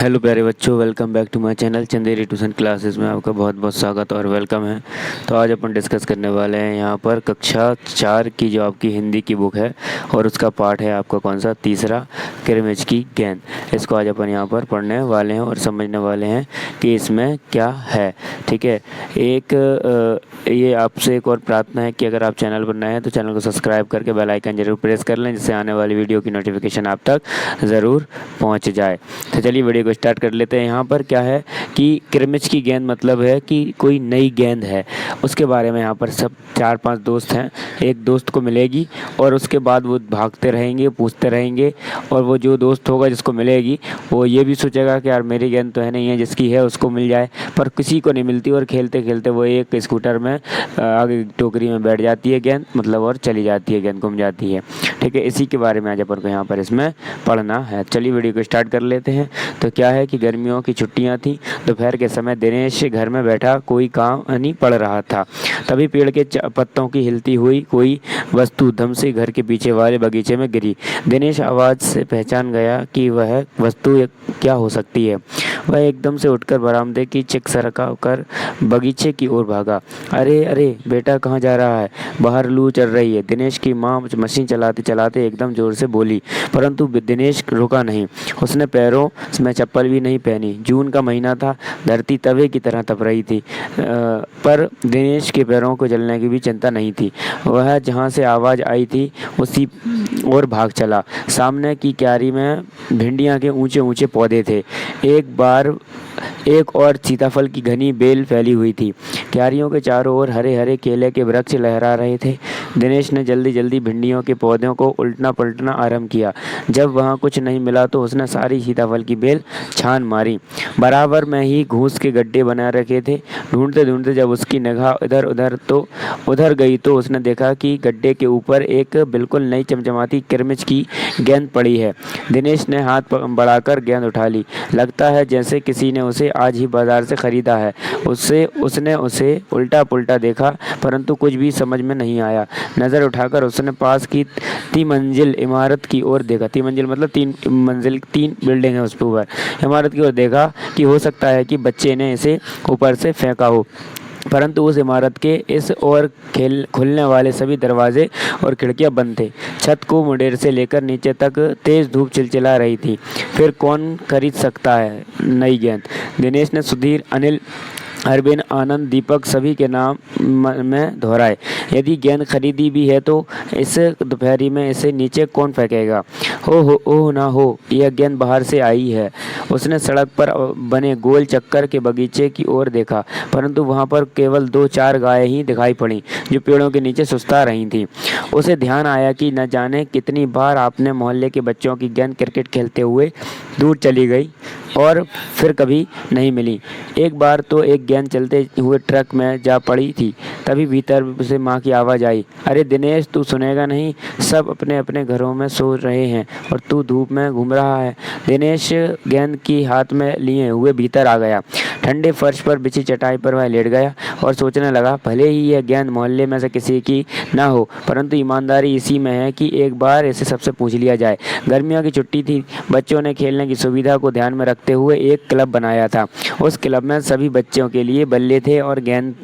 Hello प्यारे बच्चों, welcome back to my channel Chanderi tuition classes में आपका बहुत बहुत स्वागत और वेलकम है। तो आज अपन डिस्कस करने वाले हैं यहाँ पर कक्षा 4 की जो आपकी हिंदी की बुक है और उसका पार्ट है आपका कौन सा, तीसरा, किरमिच की गेंद। इसको आज अपन यहाँ पर पढ़ने वाले हैं और समझने वाले हैं कि इसमें क्या है। ठीक है, ये आपसे एक और प्रार्थना है कि अगर आप चैनल पर नए हैं तो चैनल को सब्सक्राइब करके बेल आइकन जरूर प्रेस कर लें, जिससे आने वाली वीडियो की नोटिफिकेशन आप तक ज़रूर पहुँच जाए। तो चलिए वीडियो को स्टार्ट कर लेते हैं। यहाँ पर क्या है कि किरमिच की गेंद मतलब है कि कोई नई गेंद है, उसके बारे में यहाँ पर सब 4-5 दोस्त हैं। एक दोस्त को मिलेगी और उसके बाद वो भागते रहेंगे, पूछते रहेंगे, और वो जो दोस्त होगा जिसको मिलेगी वो ये भी सोचेगा कि यार मेरी गेंद तो है नहीं है, जिसकी है उसको मिल जाए, पर किसी को नहीं मिलती। और खेलते खेलते वो एक स्कूटर में आगे टोकरी में बैठ जाती है गेंद, मतलब, और चली जाती है, गेंद गुम जाती है। ठीक है, इसी के बारे में आज अपन को यहाँ पर इसमें पढ़ना है। चलिए वीडियो को स्टार्ट कर लेते हैं। तो क्या है कि गर्मियों की छुट्टियां थी। दोपहर के समय दिनेश घर में बैठा कोई काम नहीं पढ़ रहा था। तभी पेड़ के पत्तों की हिलती हुई कोई वस्तु धम से घर के पीछे वाले बगीचे में गिरी। दिनेश आवाज से पहचान गया कि वह वस्तु क्या हो सकती है। वह एकदम से उठकर बरामदे की चिक सरका कर बगीचे की ओर भागा। अरे अरे बेटा, कहाँ जा रहा है? बाहर लू चल रही है, दिनेश की माँ मशीन चलाते चलाते एकदम जोर से बोली। परंतु दिनेश रुका नहीं। उसने पैरों में चप्पल भी नहीं पहनी। जून का महीना था, धरती तवे की तरह तप रही थी, पर दिनेश के पैरों को जलने की भी चिंता नहीं थी। वह जहाँ से आवाज़ आई थी उसी और भाग चला। सामने की क्यारी में भिंडियाँ के ऊंचे ऊंचे पौधे थे। एक और सीताफल की घनी बेल फैली हुई थी। क्यारियों के चारों ओर हरे हरे केले के वृक्ष लहरा रहे थे। दिनेश ने जल्दी जल्दी भिंडियों के पौधों को उल्टना पलटना आरंभ किया। जब वहाँ कुछ नहीं मिला तो उसने सारी सीताफल की बेल छान मारी। बराबर में ही घूस के गड्ढे बना रखे थे। ढूंढते ढूंढते जब उसकी निगाह उधर गई तो उसने देखा कि गड्ढे के ऊपर एक बिल्कुल नई चमचमाती किरमिच की गेंद पड़ी है। दिनेश ने हाथ बढ़ाकर गेंद उठा ली। लगता है जैसे किसी ने उसे आज ही बाजार से खरीदा है। उसने उसे उल्टा पुल्टा देखा, परंतु कुछ भी समझ में नहीं आया। नज़र उठाकर उसने पास की 3 मंजिल इमारत की ओर देखा। 3 मंजिल मतलब 3 मंजिल, 3 बिल्डिंग है उसके ऊपर, इमारत की ओर देखा कि हो सकता है कि बच्चे ने इसे ऊपर से फेंका हो। परंतु उस इमारत के इस ओर खुलने वाले सभी दरवाजे और खिड़कियां बंद थे। छत को मुंडेर से लेकर नीचे तक तेज धूप चिलचिला रही थी। फिर कौन खरीद सकता है नई गेंद? दिनेश ने सुधीर, अनिल, अरविंद, आनंद, दीपक सभी के नाम में दोहराए। यदि गेंद खरीदी भी है तो इस दोपहरी में इसे नीचे कौन फेंकेगा? ओह ना हो, यह गेंद बाहर से आई है। उसने सड़क पर बने गोल चक्कर के बगीचे की ओर देखा, परंतु वहां पर केवल 2-4 गायें ही दिखाई पड़ी जो पेड़ों के नीचे सुस्ता रही थीं। उसे ध्यान आया कि न जाने कितनी बार आपने मोहल्ले के बच्चों की गेंद क्रिकेट खेलते हुए दूर चली गई और फिर कभी नहीं मिली। एक बार तो एक गेंद चलते हुए ट्रक में जा पड़ी थी। तभी भीतर से माँ की आवाज़ आई, अरे दिनेश, तू सुनेगा नहीं? सब अपने अपने घरों में सो रहे हैं और तू धूप में घूम रहा है। दिनेश गेंद की हाथ में लिए हुए भीतर आ गया। ठंडे फर्श पर बिछी चटाई पर वह लेट गया और सोचने लगा, भले ही यह गेंद मोहल्ले में से किसी की ना हो, परंतु ईमानदारी इसी में है कि एक बार इसे सबसे पूछ लिया जाए। गर्मियों की छुट्टी थी। बच्चों ने खेलने की सुविधा को ध्यान में रखते हुए एक क्लब बनाया था। उस क्लब में सभी बच्चों के लिए बल्ले थे और गेंद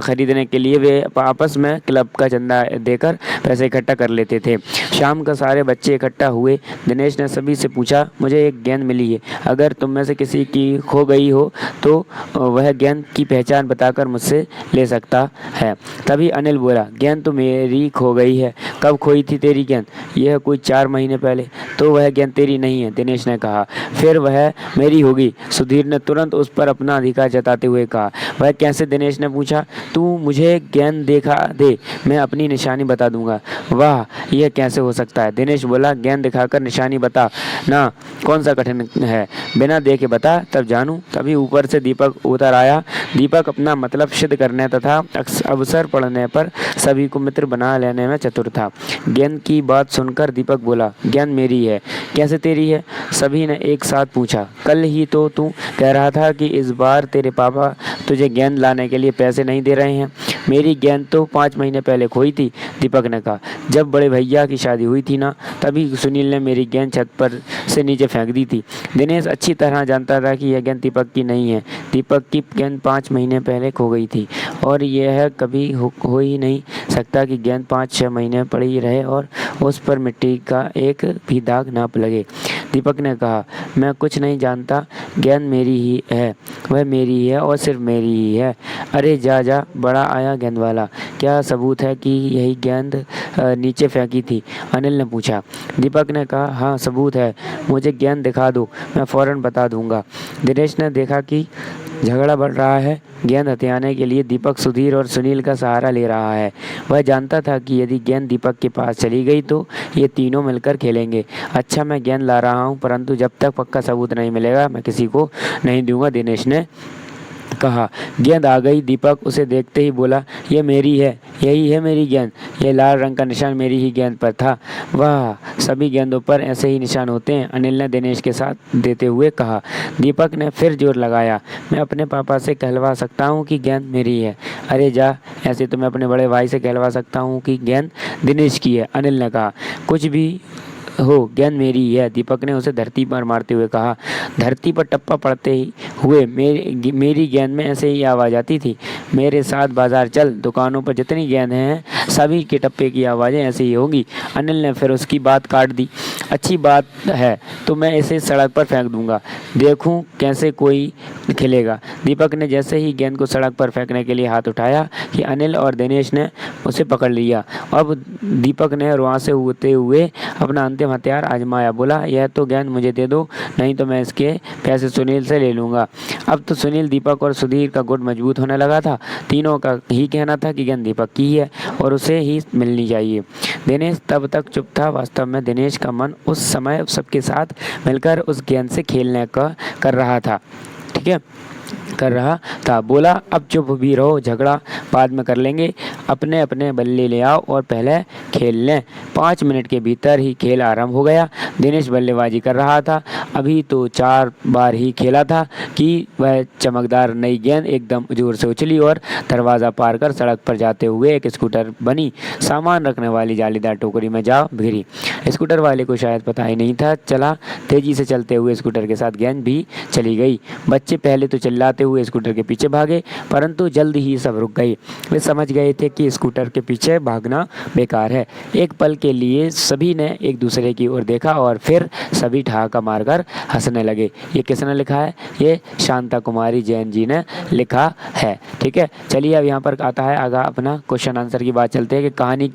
खरीदने के लिए वे आपस में क्लब का चंदा देकर पैसे इकट्ठा कर लेते थे। शाम का सारे बच्चे इकट्ठा हुए। दिनेश ने सभी से पूछा, मुझे एक गेंद मिली है, अगर तुम में से किसी की खो गई हो तो वह गेंद की पहचान बताकर मुझसे ले सकता है। तभी अनिल बोला, गेंद तो मेरी खो गई है। कब खोई थी तेरी गेंद? यह कोई 4 महीने पहले। तो वह गेंद तेरी नहीं है, दिनेश ने कहा। फिर वह मेरी होगी, सुधीर ने तुरंत उस पर अपना अधिकार जताते हुए कहा। वह कैसे? दिनेश ने पूछा। तू मुझे गेंद देखा दे, मैं अपनी निशानी बता दूंगा। वाह, यह कैसे हो सकता है? दिनेश बोला, गेंद दिखाकर निशानी बता ना, कौन सा कठिन है? बिना देखे बता, तब जानूं। तभी ऊपर से दीपक उतर आया। दीपक अपना मतलब सिद्ध करने तथा अवसर पड़ने पर सभी को मित्र बना लेने में चतुर था। गेंद की बात सुनकर दीपक बोला, गेंद मेरी है। कैसे तेरी है? सभी ने एक साथ पूछा। कल ही तो तू कह रहा था कि इस बार तेरे पापा तुझे गेंद लाने के लिए पैसे नहीं दे रहे हैं। मेरी गेंद तो 5 महीने पहले खोई थी, दीपक ने कहा। जब बड़े भैया की शादी हुई थी ना, तभी सुनील ने मेरी गेंद छत पर से नीचे फेंक दी थी। दिनेश अच्छी तरह जानता था कि यह गेंद दीपक की नहीं है। दीपक की गेंद 5 महीने पहले खो गई थी और यह कभी हो ही नहीं सकता कि गेंद 5-6 महीने पड़ी रहे और उस पर मिट्टी का एक भी दाग ना लगे। दीपक ने कहा, मैं कुछ नहीं जानता, गेंद मेरी ही है, वह मेरी ही है और सिर्फ मेरी ही है। अरे जा जा, बड़ा आया गेंद वाला, क्या सबूत है कि यही गेंद नीचे फेंकी थी? अनिल ने पूछा। दीपक ने कहा, हाँ सबूत है, मुझे गेंद दिखा दो, मैं फौरन बता दूंगा। दिनेश ने देखा कि झगड़ा बढ़ रहा है। गेंद हथियाने के लिए दीपक सुधीर और सुनील का सहारा ले रहा है। वह जानता था कि यदि गेंद दीपक के पास चली गई तो ये तीनों मिलकर खेलेंगे। अच्छा, मैं गेंद ला रहा हूँ, परंतु जब तक पक्का सबूत नहीं मिलेगा मैं किसी को नहीं दूंगा, दिनेश ने कहा। गेंद आ गई। दीपक उसे देखते ही बोला, यह मेरी है, यही है मेरी गेंद। यह लाल रंग का निशान मेरी ही गेंद पर था। वाह, सभी गेंदों पर ऐसे ही निशान होते हैं, अनिल ने दिनेश के साथ देते हुए कहा। दीपक ने फिर जोर लगाया, मैं अपने पापा से कहलवा सकता हूँ कि गेंद मेरी है। अरे जा, ऐसे तो मैं अपने बड़े भाई से कहलवा सकता हूँ कि गेंद दिनेश की है, अनिल ने कहा। कुछ भी हो, गेंद मेरी ही है, दीपक ने उसे धरती पर मारते हुए कहा। धरती पर टप्पा पड़ते ही हुए मेरी गेंद में ऐसे ही आवाज़ आती थी। मेरे साथ बाजार चल, दुकानों पर जितनी गेंद हैं सभी के टप्पे की आवाज़ें ऐसे ही होंगी। अनिल ने फिर उसकी बात काट दी। अच्छी बात है, तो मैं इसे सड़क पर फेंक दूंगा, देखूं कैसे कोई खेलेगा। दीपक ने जैसे ही गेंद को सड़क पर फेंकने के लिए हाथ उठाया कि अनिल और दिनेश ने उसे पकड़ लिया। अब दीपक ने रुआंसे होते हुए अपना अंतिम हथियार आजमाया। बोला, यह तो गेंद मुझे दे दो, नहीं तो मैं इसके पैसे सुनील से ले लूँगा। अब तो सुनील, दीपक और सुधीर का गुट मजबूत होने लगा था। तीनों का ही कहना था कि गेंद दीपक की ही है और उसे ही मिलनी चाहिए। दिनेश तब तक चुप था। वास्तव में दिनेश का मन उस समय सबके साथ मिलकर उस गेंद से खेलने का कर रहा था। ठीक है, कर रहा था। बोला, अब चुप भी रहो, झगड़ा बाद में कर लेंगे, अपने अपने बल्ले ले आओ और पहले खेल लें। 5 मिनट के भीतर ही खेल आरंभ हो गया। दिनेश बल्लेबाजी कर रहा था। अभी तो 4 बार ही खेला था कि वह चमकदार नई गेंद एकदम जोर से उछली और दरवाज़ा पार कर सड़क पर जाते हुए एक स्कूटर बनी सामान रखने वाली जालीदार टोकरी में जा गिरी। स्कूटर वाले को शायद पता ही नहीं था चला। तेजी से चलते हुए स्कूटर के साथ गेंद भी चली गई। बच्चे पहले तो चिल्लाते हुए स्कूटर के पीछे भागे, परंतु जल्द ही सब रुक गए। वे समझ गए थे कि स्कूटर के पीछे भागना बेकार है। एक पल के लिए सभी ने एक दूसरे की ओर देखा और फिर सभी ठहाका मारकर हंसने लगे। ये किसने लिखा है? ये शांता कुमारी जैन जी ने लिखा है। ठीक है, चलिए अब यहाँ पर आता है आगा अपना क्वेश्चन आंसर की बात। चलते हैं कि कहानी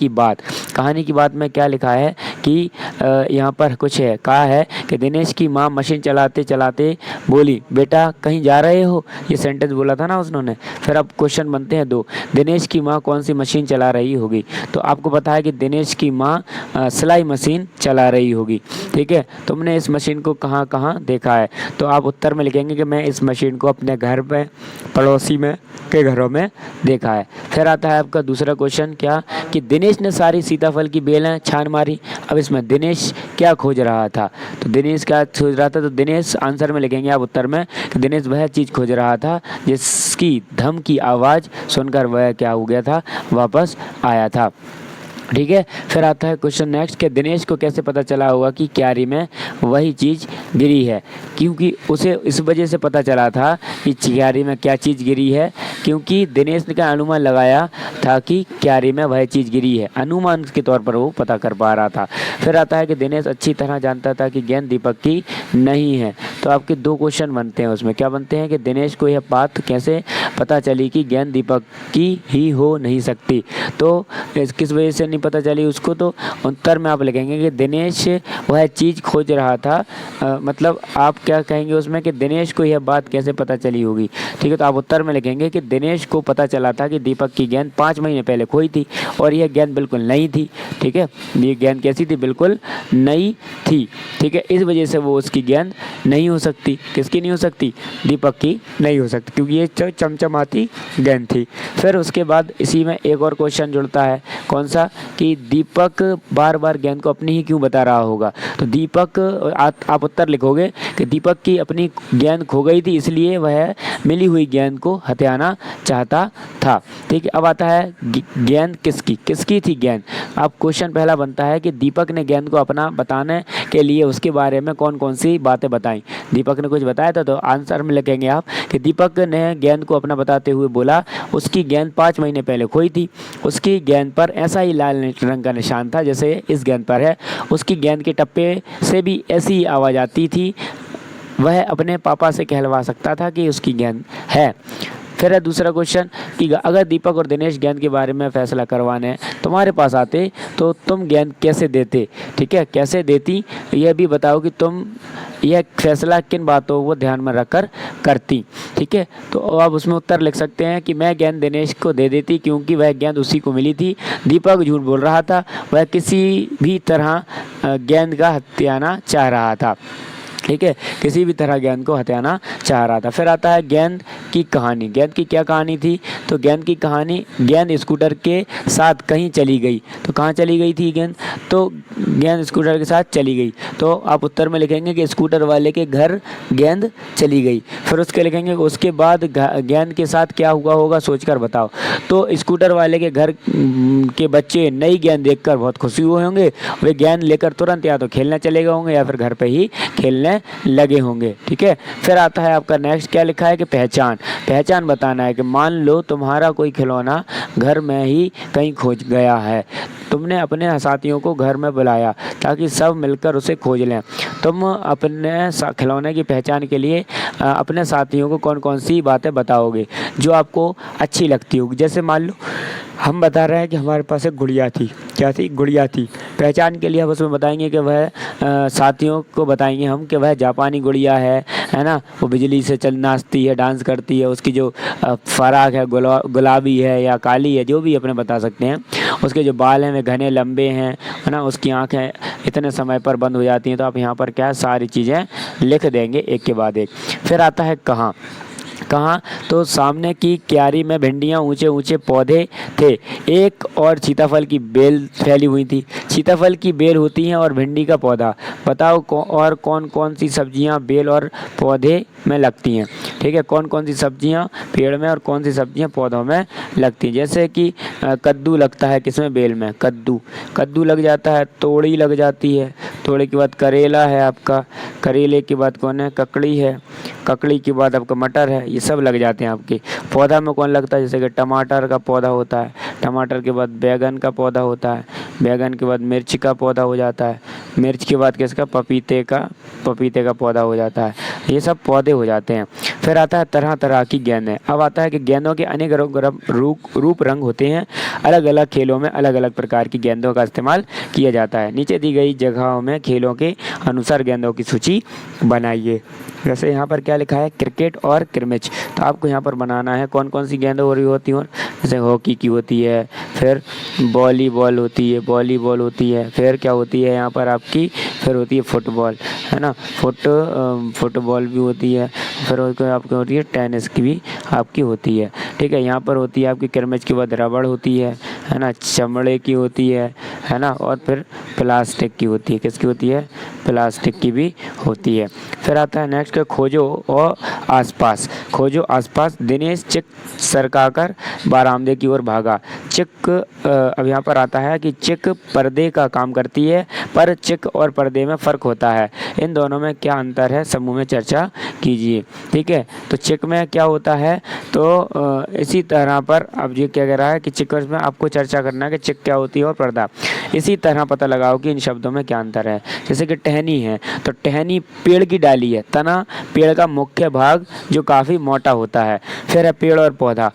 की बात में क्या लिखा है कि यहाँ पर कुछ है, कहा है कि दिनेश की माँ मशीन चलाते चलाते बोली, बेटा कहीं जा रहे हो? ये सेंटेंस बोला था ना उन्होंने। फिर अब क्वेश्चन बनते हैं 2। दिनेश की माँ कौन सी मशीन चला रही होगी? तो आपको पता है कि दिनेश की माँ सिलाई मशीन चला रही होगी। ठीक है, तुमने इस मशीन को कहाँ कहाँ देखा है? तो आप उत्तर में लिखेंगे कि मैं इस मशीन को अपने घर में, पड़ोसी में के घरों में देखा है। फिर आता है आपका दूसरा क्वेश्चन, क्या कि दिनेश ने सारी सीताफल की बेलें छान मारी। अब इसमें दिनेश क्या खोज रहा था? तो दिनेश क्या खोज रहा था? तो दिनेश आंसर में लिखेंगे आप उत्तर में कि दिनेश वह चीज़ खोज रहा था जिसकी धम की आवाज़ सुनकर वह क्या हो गया था, वापस आया था। ठीक है, फिर आता है क्वेश्चन नेक्स्ट कि दिनेश को कैसे पता चला होगा कि क्यारी में वही चीज़ गिरी है? क्योंकि उसे इस वजह से पता चला था कि क्यारी में क्या चीज़ गिरी है, क्योंकि दिनेश ने क्या अनुमान लगाया था कि क्यारी में वह चीज़ गिरी है। अनुमान के तौर पर वो पता कर पा रहा था। फिर आता है कि दिनेश अच्छी तरह जानता था कि गेंद दीपक की नहीं है। तो आपके 2 क्वेश्चन बनते हैं, उसमें क्या बनते हैं कि दिनेश को यह बात कैसे पता चली कि गेंद दीपक की ही हो नहीं सकती? तो किस वजह से नहीं पता चली उसको? तो उत्तर में आप लिखेंगे कि दिनेश वह चीज़ खोज रहा था। मतलब आप क्या कहेंगे उसमें कि दिनेश को यह बात कैसे पता चली होगी? ठीक है, तो आप उत्तर में लिखेंगे कि दिनेश को पता चला था कि दीपक की गेंद 5 महीने पहले खोई थी और यह गेंद बिल्कुल नई थी। ठीक है, ये गेंद कैसी थी? बिल्कुल नई थी। ठीक है, इस वजह से वो उसकी गेंद नहीं हो सकती। किसकी नहीं हो सकती? दीपक की नहीं हो सकती, क्योंकि ये चमचमाती गेंद थी। फिर उसके बाद इसी में एक और क्वेश्चन जुड़ता है। कौन सा, कि दीपक बार बार गेंद को अपनी ही क्यों बता रहा होगा। तो दीपक, आप उत्तर लिखोगे कि दीपक की अपनी गेंद खो गई थी, इसलिए वह मिली हुई गेंद को हथियाना चाहता था। ठीक है, अब आता है गेंद किसकी, किसकी थी गेंद। अब क्वेश्चन पहला बनता है कि दीपक ने गेंद को अपना बताने के लिए उसके बारे में कौन कौन सी बातें बताई। दीपक ने कुछ बताया था, तो आंसर में लिखेंगे आप कि दीपक ने गेंद को अपना बताते हुए बोला उसकी गेंद 5 महीने पहले खोई थी, उसकी गेंद पर ऐसा ही लाल रंग का निशान था जैसे इस गेंद पर है, उसकी गेंद के टप्पे से भी ऐसी ही आवाज़ आती थी, वह अपने पापा से कहलवा सकता था कि उसकी गेंद है। फिर है दूसरा क्वेश्चन कि अगर दीपक और दिनेश गेंद के बारे में फैसला करवाने तुम्हारे पास आते तो तुम गेंद कैसे देते। ठीक है, कैसे देती यह भी बताओ कि तुम यह फैसला किन बातों को ध्यान में रखकर करती। ठीक है, तो आप उसमें उत्तर लिख सकते हैं कि मैं गेंद दिनेश को दे देती क्योंकि वह गेंद उसी को मिली थी, दीपक झूठ बोल रहा था, वह किसी भी तरह गेंद का हथियाना चाह रहा था। ठीक है, किसी भी तरह गेंद को हथियाना चाह रहा था। फिर आता है गेंद की कहानी। गेंद की क्या कहानी थी, तो गेंद की कहानी, गेंद स्कूटर के साथ कहीं चली गई। तो कहाँ चली गई थी गेंद, तो गेंद स्कूटर के साथ चली गई। तो आप उत्तर में लिखेंगे कि स्कूटर वाले के घर गेंद चली गई। फिर उसके लिखेंगे उसके बाद गेंद के साथ क्या हुआ होगा, सोचकर बताओ। तो स्कूटर वाले के घर के बच्चे नई गेंद देखकर बहुत खुशी हुए होंगे, वे गेंद लेकर तुरंत या तो खेलने चले गए होंगे या फिर घर पे ही खेलने लगे होंगे। ठीक है, फिर आता है आपका नेक्स्ट, क्या लिखा है कि पहचान। पहचान बताना है कि मान लो तुम्हारा कोई खिलौना घर में ही कहीं खोज गया है, तुमने अपने साथियों को घर में बुलाया ताकि सब मिलकर उसे खोज लें। तुम अपने खिलौने की पहचान के लिए अपने साथियों को कौन कौन सी बातें बताओगे जो आपको अच्छी लगती होगी। जैसे मान लो हम बता रहे हैं कि हमारे पास एक गुड़िया थी, क्या थी, गुड़िया थी। पहचान के लिए हम उसमें बताएंगे कि वह साथियों को बताएंगे हम कि वह जापानी गुड़िया है ना, वो बिजली से चल नाचती है, डांस करती है, उसकी जो फराक है गुलाबी है या काली है, जो भी अपने बता सकते हैं। उसके जो बाल हैं वे घने लंबे हैं, है ना, उसकी आँखें इतने समय पर बंद हो जाती हैं। तो आप यहाँ पर क्या सारी चीज़ें लिख देंगे एक के बाद एक। फिर आता है कहाँ। कहाँ, तो सामने की क्यारी में भिंडियाँ ऊंचे ऊंचे पौधे थे, एक और सीताफल की बेल फैली हुई थी। सीताफल की बेल होती हैं और भिंडी का पौधा। बताओ और कौन कौन सी सब्जियां बेल और पौधे में लगती हैं। ठीक है, कौन कौन सी सब्जियां पेड़ में और कौन सी सब्जियां पौधों में लगती हैं। जैसे कि कद्दू लगता है किसमें, बेल में, कद्दू लग जाता है, तोड़ी लग जाती है, तोड़ी के बाद करेला है आपका, करेले के बाद कौन है, ककड़ी है, ककड़ी के बाद आपका मटर है, ये सब लग जाते हैं आपके। पौधा में कौन लगता है, जैसे कि टमाटर का पौधा होता है, टमाटर के बाद बैगन का पौधा होता है, बैगन के बाद मिर्च का पौधा हो जाता है, मिर्च के बाद किसका, पपीते का पौधा हो जाता है। ये सब पौधे हो जाते हैं। फिर आता है तरह तरह की गेंदें। अब आता है कि गेंदों के अनेक रूप रंग होते हैं, अलग अलग खेलों में अलग अलग प्रकार की गेंदों का इस्तेमाल किया जाता है। नीचे दी गई जगहों में खेलों के अनुसार गेंदों की सूची बनाइए। जैसे यहाँ पर क्या लिखा है, क्रिकेट और क्रिमिच। तो आपको यहाँ पर बनाना है कौन कौन सी गेंदें हो रही होती हैं। जैसे हॉकी की होती है, फिर वॉलीबॉल होती है, फिर क्या होती है यहाँ पर आपकी, फिर होती है फुटबॉल, है ना, फुटबॉल भी होती है, फिर आपकी होती है टेनिस की भी आपकी होती है। ठीक है, यहाँ पर होती है आपकी क्रिमिच के बाद रबड़ होती है ना, चमड़े की होती है ना, और फिर प्लास्टिक की होती है। किसकी होती है, प्लास्टिक की भी होती है। फिर आता है नेक्स्ट का खोजो और आसपास। खोजो आसपास। दिनेश चिक सरकाकर बरामदे की ओर भागा। चिक, अब यहाँ पर आता है कि चिक पर्दे का काम करती है, पर चिक और पर्दे में फ़र्क होता है, इन दोनों में क्या अंतर है, समूह में चर्चा कीजिए। ठीक है, तो चिक में क्या होता है, तो इसी तरह पर अब ये क्या कह रहा है कि चिक में आपको चर्चा करना है कि चिक क्या होती है और पर्दा। इसी तरह पता लगाओ कि इन शब्दों में क्या अंतर है। जैसे कि टहनी है, तो टहनी पेड़ की डाली है, तना पेड़ का मुख्य भाग जो काफ़ी मोटा होता है। फिर है पेड़ और पौधा।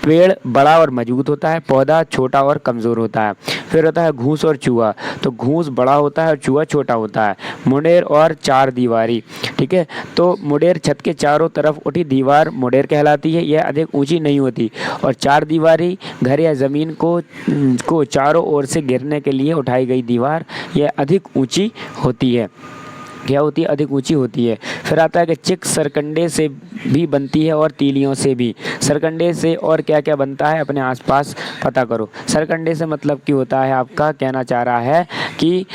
पेड़ बड़ा और मजबूत होता है, पौधा छोटा और कमज़ोर होता है। फिर होता है घूस और चूहा, तो घूस बड़ा होता है और चूहा छोटा होता है। मुडेर और चार दीवारी। ठीक है, तो मुडेर छत के चारों तरफ उठी दीवार मुडेर कहलाती है, यह अधिक ऊंची नहीं होती। और चार दीवारी घर या ज़मीन को चारों ओर से घेरने के लिए उठाई गई दीवार, यह अधिक ऊंची होती है। क्या होती है, अधिक ऊंची होती है। फिर आता है कि चिक सरकंडे से भी बनती है और तीलियों से भी। सरकंडे से और क्या क्या बनता है अपने आसपास पता करो। सरकंडे से मतलब कि होता है, आपका कहना चाह रहा है कि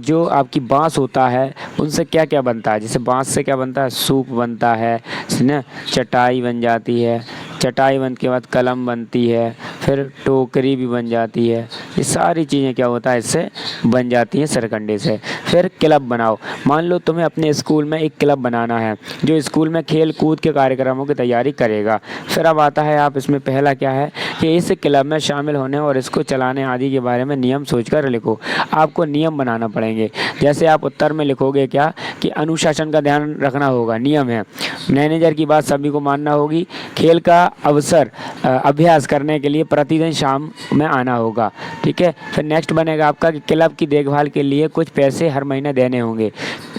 जो आपकी बांस होता है उनसे क्या क्या बनता है। जैसे बांस से क्या बनता है, सूप बनता है ना, चटाई बन जाती है, चटाई बनने के बाद कलम बनती है, फिर टोकरी भी बन जाती है। ये सारी चीज़ें क्या होता है, इससे बन जाती हैं सरकंडे से। फिर क्लब बनाओ। मान लो तुम्हें अपने स्कूल में एक क्लब बनाना है जो स्कूल में खेल कूद के कार्यक्रमों की तैयारी करेगा। फिर अब आता है, आप इसमें पहला क्या है कि इस क्लब में शामिल होने और इसको चलाने आदि के बारे में नियम सोचकर लिखो। आपको नियम बनाना पड़ेंगे। जैसे आप उत्तर में लिखोगे क्या कि अनुशासन का ध्यान रखना होगा, नियम है। मैनेजर की बात सभी को मानना होगी। खेल का अवसर अभ्यास करने के लिए प्रतिदिन शाम में आना होगा। ठीक है। फिर नेक्स्ट बनेगा आपका कि क्लब की देखभाल के लिए कुछ पैसे हर महीने देने होंगे।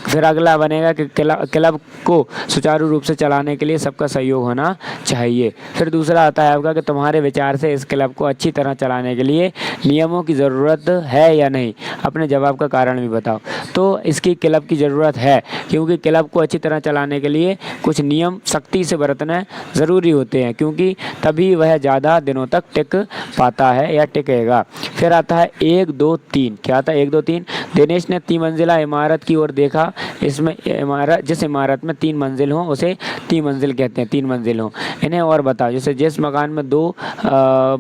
फिर अगला बनेगा कि क्लब को सुचारू रूप से चलाने के लिए सबका सहयोग होना चाहिए। फिर दूसरा आता है आपका कि तुम्हारे विचार से इस क्लब को अच्छी तरह चलाने के लिए नियमों की ज़रूरत है या नहीं। अपने जवाब का कारण भी बताओ। तो इसकी क्लब की ज़रूरत है, क्योंकि क्लब को अच्छी तरह चलाने के लिए कुछ नियम सख्ती से बरतने ज़रूरी होते हैं, क्योंकि तभी वह ज़्यादा दिनों तक टिक पाता है या टिकेगा। फिर आता है 1 2 3। क्या आता है 1 2 3। दिनेश ने 3 मंजिला इमारत की ओर देखा। इसमें जिस इमारत में 3 मंजिल हों उसे 3 मंजिल कहते हैं, 3 मंजिल हों। इन्हें और बताओ। जैसे जिस मकान में 2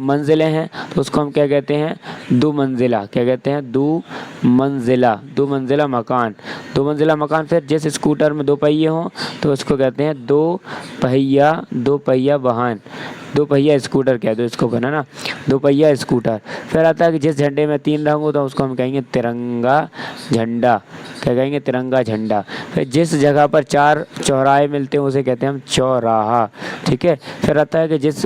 मंजिलें हैं तो उसको हम क्या कहते हैं, 2 मंजिला। क्या कहते हैं, 2 मंजिला, 2 मंजिला मकान, 2 मंजिला मकान। फिर जिस स्कूटर में 2 पहिए हों तो उसको कहते हैं 2 पहिया वाहन, 2 पहिया स्कूटर कह दो इसको बना ना, 2 पहिया स्कूटर। फिर आता है कि जिस झंडे में 3 रंग हो तो उसको हम कहेंगे तिरंगा झंडा। क्या कहेंगे, तिरंगा झंडा। फिर जिस जगह पर 4 चौराहे मिलते हैं उसे कहते हैं हम चौराहा। ठीक है। फिर आता है कि जिस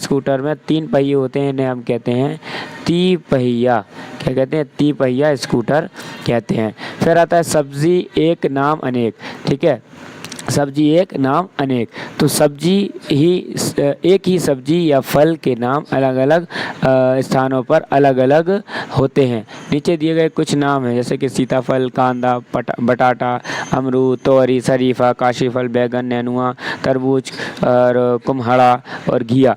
स्कूटर में 3 पहिए होते हैं इन्हें हम कहते हैं तिपहिया। क्या कहते हैं, तिपहिया स्कूटर कहते हैं। फिर आता है सब्जी एक नाम अनेक। ठीक है, सब्जी एक नाम अनेक। तो सब्जी ही एक ही सब्जी या फल के नाम अलग अलग स्थानों पर अलग अलग होते हैं। नीचे दिए गए कुछ नाम हैं, जैसे कि सीताफल, कांदा, बटाटा, अमरूद, तोरी, शरीफा, काशीफल, बैगन, नेनुआ, तरबूज और कुम्हड़ा और घिया।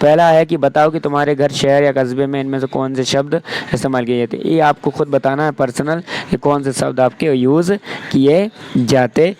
पहला है कि बताओ कि तुम्हारे घर, शहर या कस्बे में इनमें से कौन से शब्द इस्तेमाल किए जाते हैं। ये आपको खुद बताना है पर्सनल कि कौन से शब्द आपके यूज़ किए जाते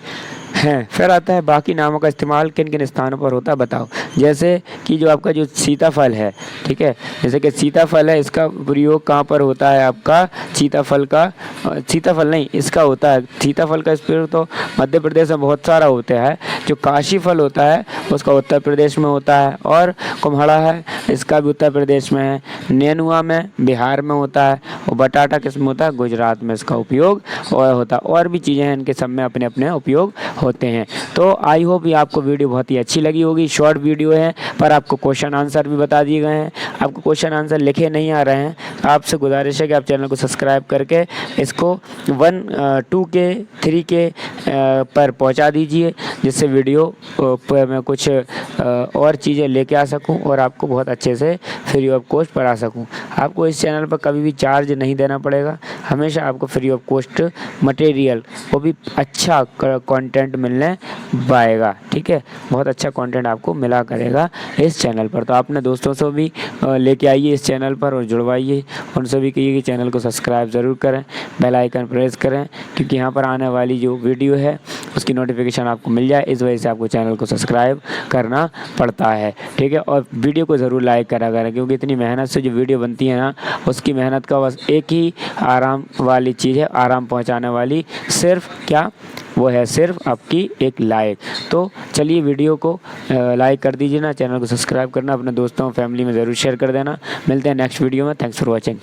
हैं। फिर आता है बाकी नामों का इस्तेमाल किन किन स्थानों पर होता है बताओ। जैसे कि जो आपका जो सीताफल है, ठीक है, जैसे कि सीताफल है, इसका प्रयोग कहाँ पर होता है आपका, सीताफल नहीं, इसका होता है सीताफल का प्रयोग तो मध्य प्रदेश में बहुत सारा होता है। जो काशी फल होता है उसका उत्तर प्रदेश में होता है, और कुम्हड़ा है इसका भी उत्तर प्रदेश में है, नेनुआ में बिहार में होता है, और बटाटा किस में होता है, गुजरात में इसका उपयोग और होता है। और भी चीज़ें हैं, इनके सब में अपने अपने उपयोग होते हैं। तो आई होप ये आपको वीडियो बहुत ही अच्छी लगी होगी। शॉर्ट वीडियो है पर आपको क्वेश्चन आंसर भी बता दिए गए हैं। आपको क्वेश्चन आंसर लिखे नहीं आ रहे हैं, आपसे गुजारिश है कि आप चैनल को सब्सक्राइब करके इसको 1 2 के 3 के पर पहुंचा दीजिए, जिससे वीडियो पर मैं कुछ और चीज़ें लेके आ सकूं और आपको बहुत अच्छे से फ्री ऑफ कॉस्ट पढ़ा सकूं। आपको इस चैनल पर कभी भी चार्ज नहीं देना पड़ेगा, हमेशा आपको फ्री ऑफ कॉस्ट मटेरियल, वो भी अच्छा कंटेंट मिलने पाएगा। ठीक है, बहुत अच्छा कंटेंट आपको मिला करेगा इस चैनल पर। तो अपने दोस्तों से भी लेके आइए इस चैनल पर और जुड़वाइए, उनसे भी कहिए कि चैनल को सब्सक्राइब ज़रूर करें, बेल आइकन प्रेस करें, क्योंकि यहाँ पर आने वाली जो वीडियो है उसकी नोटिफिकेशन आपको मिल जाए। इस वजह से आपको चैनल को सब्सक्राइब करना पड़ता है। ठीक है, और वीडियो को ज़रूर लाइक करा करें, क्योंकि इतनी मेहनत से जो वीडियो बनती है ना, उसकी मेहनत का बस एक ही आराम वाली चीज़ है, आराम पहुँचाने वाली, सिर्फ क्या, वो है सिर्फ आपकी एक लाइक। तो चलिए वीडियो को लाइक कर दीजिए ना, चैनल को सब्सक्राइब करना, अपने दोस्तों फैमिली में ज़रूर शेयर कर देना। मिलते हैं नेक्स्ट वीडियो में। Thanks for watching.